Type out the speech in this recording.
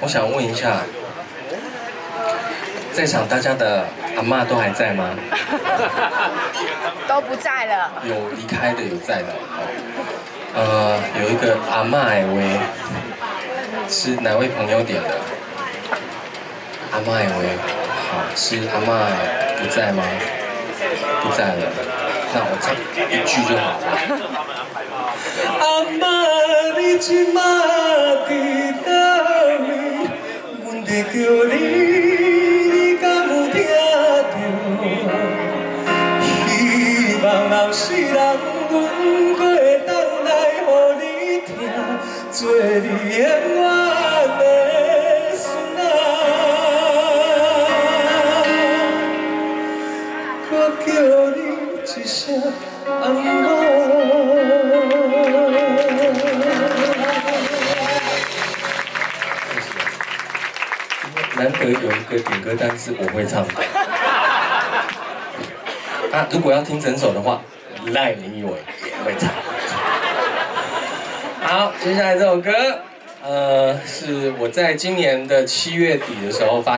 我想问一下，在场大家的阿嬷都还在吗？都不在了。有离开的，有在的。有一个阿嬷的喂，是哪位朋友点的？阿嬷的喂，好，是阿嬷不在吗？不在了，那我唱一句就好了。阿嬷，你今仔伫倒位？阮在叫你，你敢有听到？希望后世人阮过当来，予你听，做你永远的孙仔。我叫你一声阿嬷。难得有一个点歌单是我会唱的。如果要听整首的话，赖明以为也会唱。好，接下来这首歌，是我在今年的7月底的时候发。